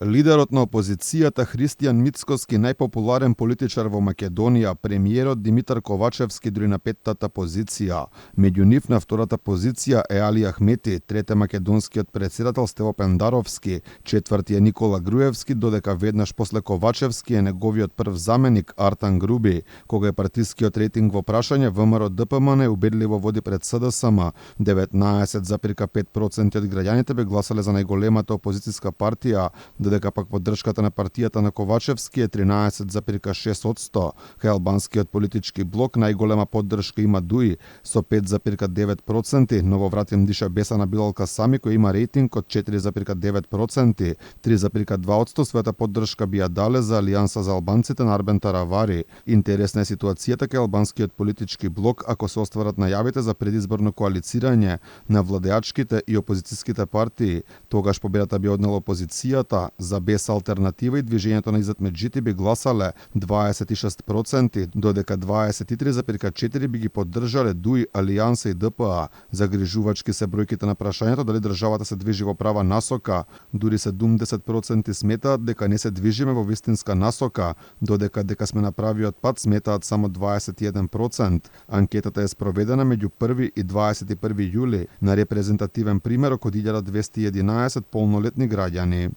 Лидерот на опозицијата Христијан Мицкоски, најпопуларен политичар во Македонија, премиерот Димитар Ковачевски дури на петтата позиција. Меѓу нив на втората позиција е Али Ахмети, трете македонскиот претседател Стево Пендаровски, четврти е Никола Груевски, додека веднаш после Ковачевски е неговиот прв заменик Артан Груби. Кога е партискиот рейтинг во прашање, ВМРО ДПМН убедливо води пред СДСМ. 19,5% од граѓаните би гласале за најголемата опозицијска партија, додека пак поддршката на партијата на Ковачевски е 13,6%. Кај албанскиот политички блок најголема поддршка има ДУИ со 5,9%, нововратен Диша Бесана Билалка Сами кој има рейтинг од 4,9%, 3,2% својата поддршка би ја дале за Алијанса за албанците на Арбен Таравари. Интересна е ситуацијата кај албанскиот политички блок ако се остварат најавите за предизборно коалицирање на владеачките и опозицијските партии. Тогаш победата би однела опозицијата. За Без алтернатива и движењето на Изет Меджити би гласале 26%, додека 23,4% би ги поддржале ДУИ, Алијанса и ДПА. Загрижувачки се бројките на прашањето дали државата се движи во права насока. Дури 70% сметаат дека не се движиме во вистинска насока, додека сме на правиот пат сметаат само 21%. Анкетата е спроведена меѓу 1 и 21 јули на репрезентативен примерок од 1211 полнолетни граѓани.